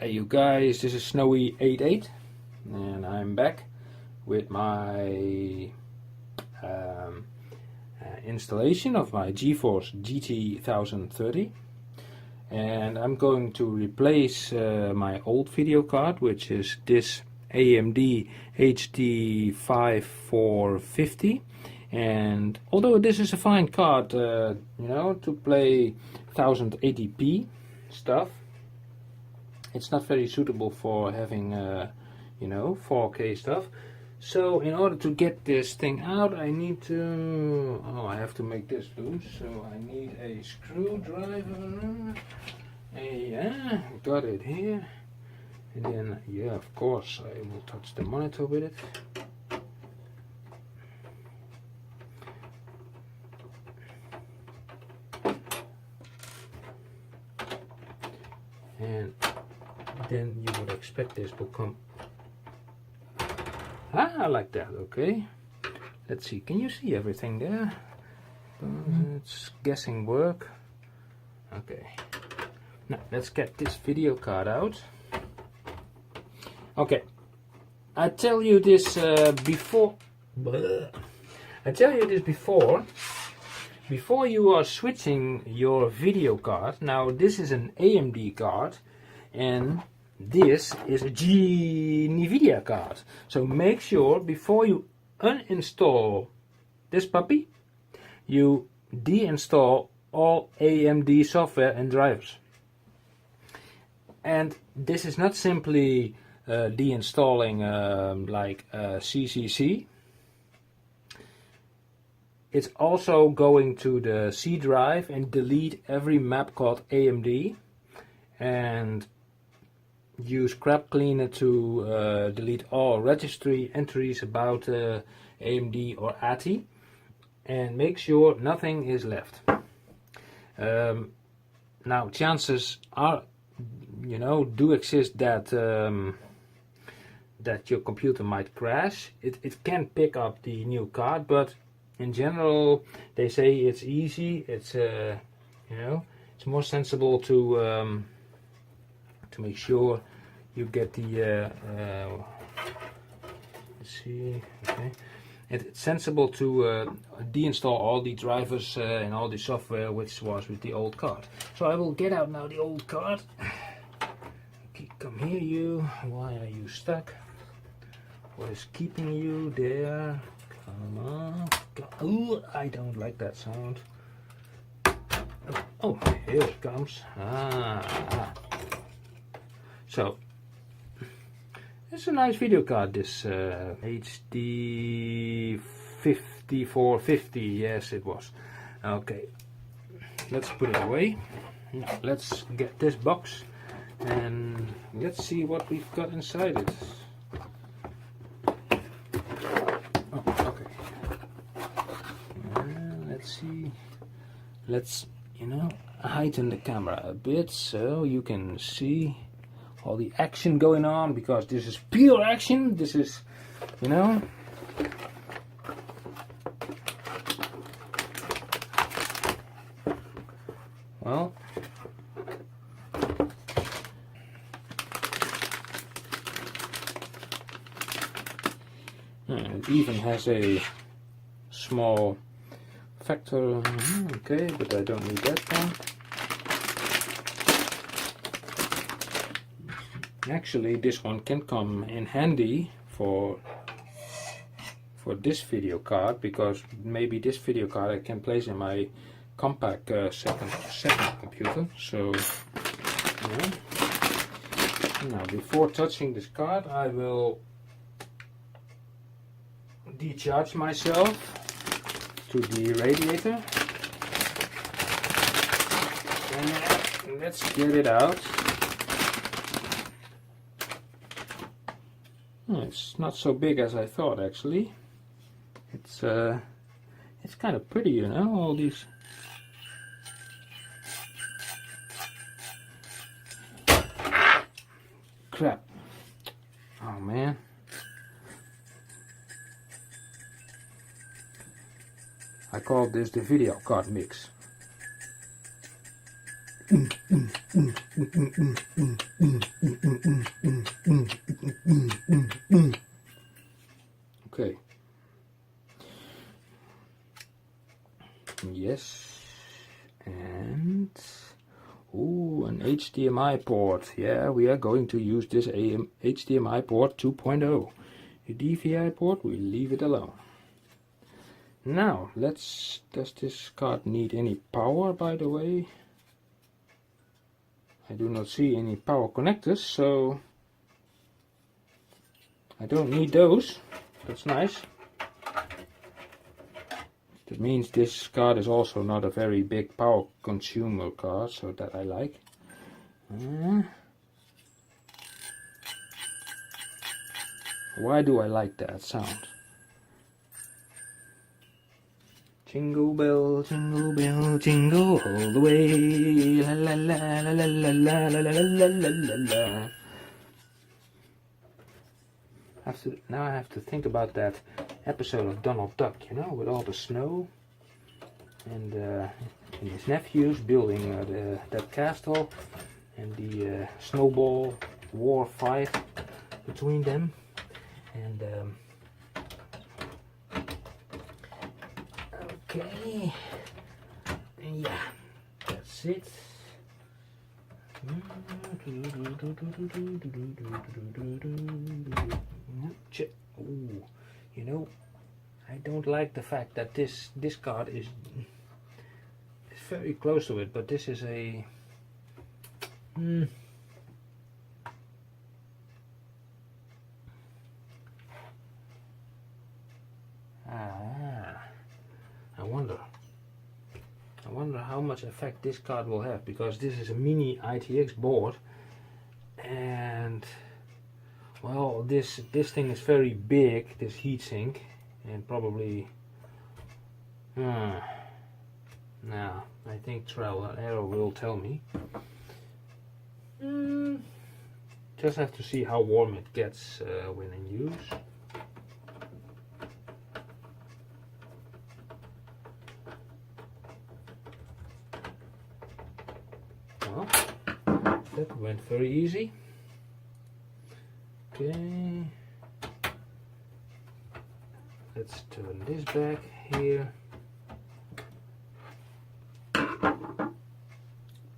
Hey you guys, this is Snowy88 and I'm back with my installation of my GeForce GT 1030, and I'm going to replace my old video card, which is this AMD HT5450. And although this is a fine card, you know, to play 1080p stuff, it's not very suitable for having you know, 4K stuff. So in order to get this thing out, I need to, I have to make this loose, so I need a screwdriver. Yeah, got it here. And then, yeah, of course, I will touch the monitor with it. And then you would expect this will come like that. Okay, let's see, can you see everything there? It's guessing work. Okay, now let's get this video card out. Okay, I tell you this before you are switching your video card. Now this is an AMD card and this is a NVIDIA card. So make sure before you uninstall this puppy, you deinstall all AMD software and drivers. And this is not simply deinstalling like CCC. It's also going to the C drive and delete every map called AMD, and use Crap Cleaner to delete all registry entries about AMD or ATI, and make sure nothing is left. Now chances are, you know, do exist that that your computer might crash. It can pick up the new card, but in general they say it's easy. It's you know, it's more sensible to make sure you get the let's see, okay, it's sensible to deinstall all the drivers and all the software which was with the old card. So I will get out now the old card. Okay, come here you. Why are you stuck? What is keeping you there? Come on. Ooh, I don't like that sound. Oh, here it comes. So it's a nice video card, this HD5450. Yes, it was. Okay, let's put it away. Now, let's get this box and let's see what we've got inside it. Oh, okay. Let's see. Let's, you know, heighten the camera a bit so you can see all the action going on, because this is pure action. This is, you know, well, it even has a small factor. Okay, but I don't need that one. Actually, this one can come in handy for this video card, because maybe this video card I can place in my compact second computer. So yeah. Now before touching this card, I will decharge myself to the radiator, and let's get it out. It's not so big as I thought, actually. It's kind of pretty, you know, all these. Crap. Oh man. I call this the video card mix. Okay. Yes. And ooh, an HDMI port. Yeah, we are going to use this HDMI port 2.0. The DVI port, we leave it alone. Now, does this card need any power, by the way? I do not see any power connectors, so I don't need those. That's nice. That means this card is also not a very big power consumer card, so that I like. Why do I like that sound? Jingle bell, jingle bell, jingle all the way. La la la la la la la la la la la la. Now I have to think about that episode of Donald Duck, you know, with all the snow and his nephews building that castle and the snowball war fight between them. And okay, yeah, that's it. Ooh, you know, I don't like the fact that this card is very close to it, but this is a I wonder how much effect this card will have, because this is a mini ITX board, and well, this thing is very big, this heatsink, and probably now I think trial and error will tell me. Just have to see how warm it gets when in use. Well, that went very easy. Okay, let's turn this back here.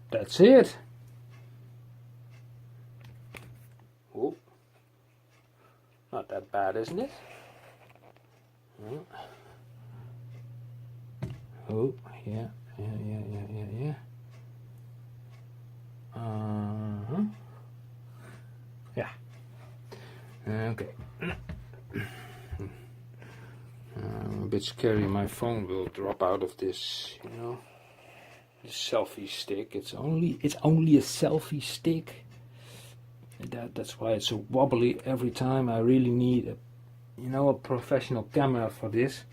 That's it. Oh, not that bad, isn't it? Oh, yeah. Yeah. Okay. I'm a bit scary. My phone will drop out of this, you know. This selfie stick. It's only a selfie stick. That's why it's so wobbly every time. I really need a professional camera for this.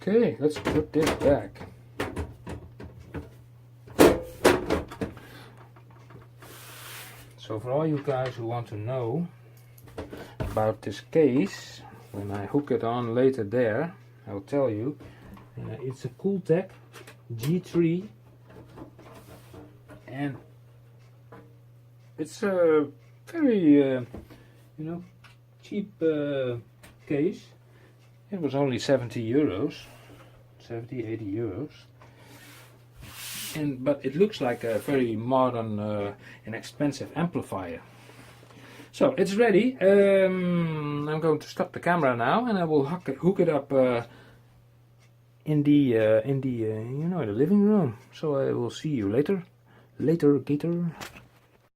Okay, let's put this back. So for all you guys who want to know about this case, when I hook it on later there, I'll tell you. It's a Cooltech G3, and it's a very cheap case. It was only 70 euros, 80 euros. But it looks like a very modern and expensive amplifier. So it's ready. I'm going to stop the camera now, and I will hook it up in the living room. So I will see you later, gator.